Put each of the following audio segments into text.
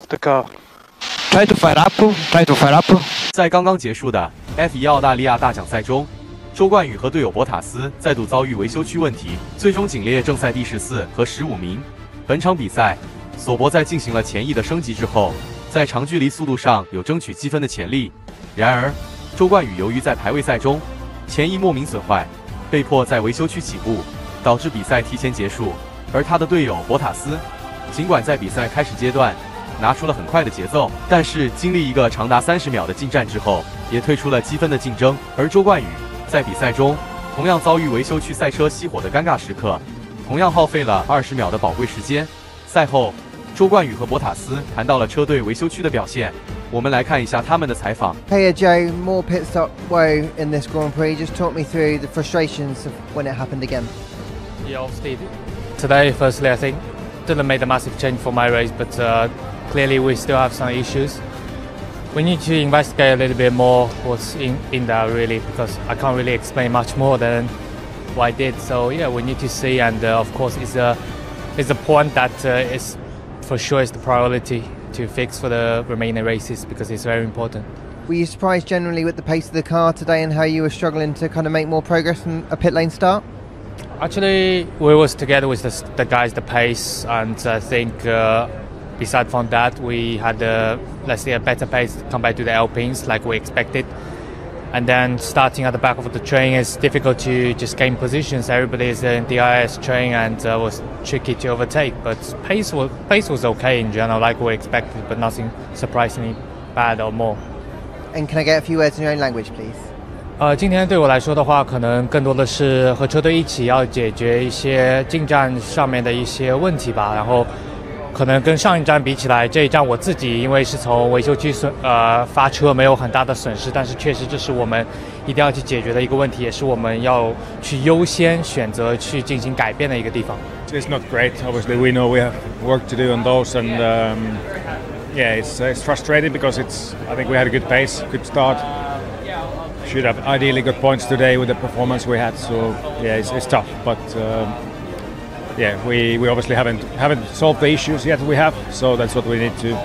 The car. Try to fire up. Try to fire up. 在刚刚结束的 F1澳大利亚大奖赛中，周冠宇和队友博塔斯再度遭遇维修区问题，最终仅列正赛第14和15名。本场比赛，索伯在进行了前翼的升级之后，在长距离速度上有争取积分的潜力。然而，周冠宇由于在排位赛中前翼莫名损坏，被迫在维修区起步，导致比赛提前结束。而他的队友博塔斯，尽管在比赛开始阶段拿出了很快的节奏，但是经历一个长达30秒的进站之后，也退出了积分的竞争。而周冠宇在比赛中同样遭遇维修区赛车熄火的尴尬时刻，同样耗费了20秒的宝贵时间。赛后，周冠宇和博塔斯谈到了车队维修区的表现，我们来看一下他们的采访。Hey Joe, more pit stop woe in this Grand Prix. Just talk me through the frustrations of when it happened again. Yeah, obviously today, firstly, I think didn't make a massive change for my race, but clearly we still have some issues. We need to investigate a little bit more what's in there really, because I can't really explain much more than what I did. So yeah, we need to see, and of course it's a point that is for sure is the priority to fix for the remaining races, because it's very important. Were you surprised generally with the pace of the car today and how you were struggling to kind of make more progress from a pit lane start? Actually, we was together with the guys, the pace, and I think besides from that, we had let's say a better pace compared to the Alpines, like we expected. And then starting at the back of the train is difficult to just gain positions. Everybody is in the IS train and was tricky to overtake. But pace was okay in general, like we expected, but nothing surprisingly bad or more. And can I get a few words in your own language, please? 今天对我来说的话，可能更多的是和车队一起要解决一些进站上面的一些问题吧。然后，可能跟上一站比起来，这一站我自己因为是从维修区发车，没有很大的损失，但是确实这是我们一定要去解决的一个问题，也是我们要去优先选择去进行改变的一个地方。It's not great. Obviously, we know we have work to do on those, and yeah, it's frustrating because I think we had a good pace, good start. Should have ideally got points today with the performance we had. So yeah, it's tough, but yeah, we obviously haven't solved the issues yet we have. So that's what we need to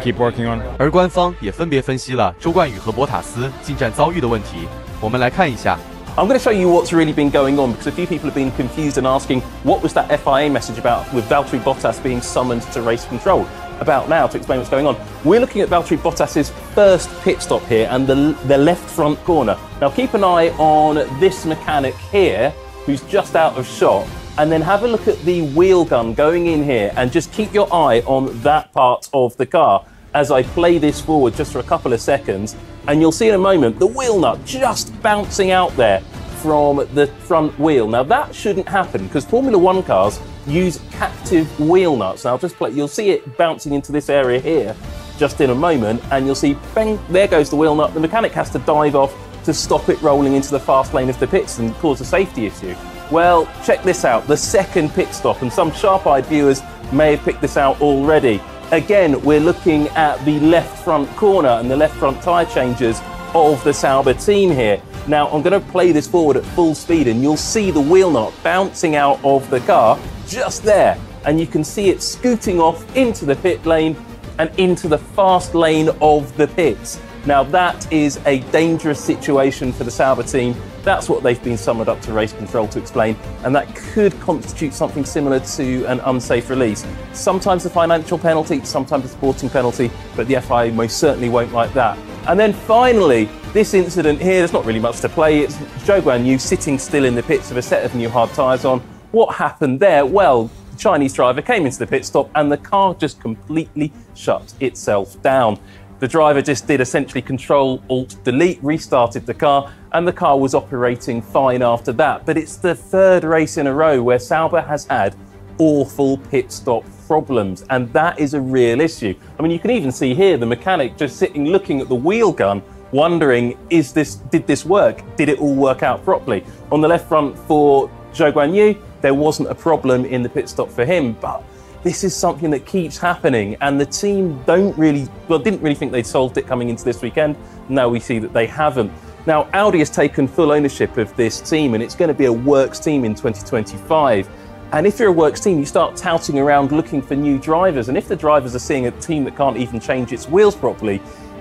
keep working on. 而官方也分别分析了周冠宇和博塔斯进站遭遇的问题，我们来看一下。I'm going to show you what's really been going on, because a few people have been confused and asking what was that FIA message about with Valtteri Bottas being summoned to race control. About now to explain what's going on. We're looking at Valtteri Bottas's first pit stop here and the left front corner. Now keep an eye on this mechanic here who's just out of shot, and then have a look at the wheel gun going in here, and just keep your eye on that part of the car as I play this forward just for a couple of seconds, and you'll see in a moment the wheel nut just bouncing out there from the front wheel. Now that shouldn't happen because Formula One cars use captive wheel nuts. Now you'll see it bouncing into this area here just in a moment, and you'll see bang, there goes the wheel nut. The mechanic has to dive off to stop it rolling into the fast lane of the pits and cause a safety issue. Well, check this out, the second pit stop, and some sharp-eyed viewers may have picked this out already. Again, we're looking at the left front corner and the left front tyre changes of the Sauber team here. Now, I'm going to play this forward at full speed, and you'll see the wheel nut bouncing out of the car just there. And you can see it scooting off into the pit lane and into the fast lane of the pits. Now, that is a dangerous situation for the Sauber team. That's what they've been summoned up to race control to explain, and that could constitute something similar to an unsafe release. Sometimes a financial penalty, sometimes a sporting penalty, but the FIA most certainly won't like that. And then finally, this incident here, there's not really much to play. It's Zhou Guanyu sitting still in the pits with a set of new hard tyres on. What happened there? Well, the Chinese driver came into the pit stop and the car just completely shut itself down. The driver just did essentially Control-Alt-Delete, restarted the car, and the car was operating fine after that. But it's the third race in a row where Sauber has had awful pit stop problems, and that is a real issue. I mean, you can even see here the mechanic just sitting looking at the wheel gun, wondering, did this work? Did it all work out properly? On the left front for Zhou Guanyu, there wasn't a problem in the pit stop for him, but this is something that keeps happening, and the team didn't really think they'd solved it coming into this weekend. Now we see that they haven't. Now, Audi has taken full ownership of this team, and it's going to be a works team in 2025. And if you're a works team, you start touting around looking for new drivers. And if the drivers are seeing a team that can't even change its wheels properly,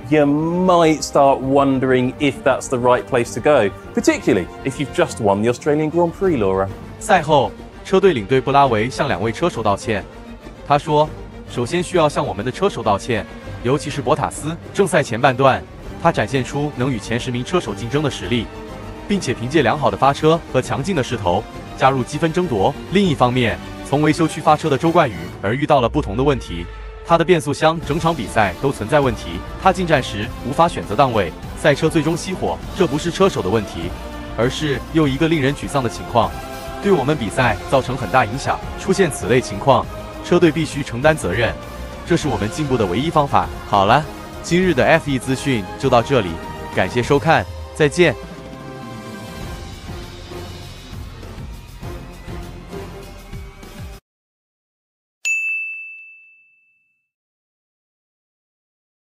you might start wondering if that's the right place to go, particularly if you've just won the Australian Grand Prix, Laura. 赛后，车队领队布拉维向2位车手道歉。他说：“首先需要向我们的车手道歉，尤其是博塔斯。正赛前半段，他展现出能与前10名车手竞争的实力，并且凭借良好的发车和强劲的势头加入积分争夺。另一方面，从维修区发车的周冠宇遇到了不同的问题。他的变速箱整场比赛都存在问题，他进站时无法选择档位，赛车最终熄火。这不是车手的问题，而是又一个令人沮丧的情况，对我们比赛造成很大影响。出现此类情况，车队必须承担责任，这是我们进步的唯一方法。好了，今日的 F1资讯就到这里，感谢收看，再见。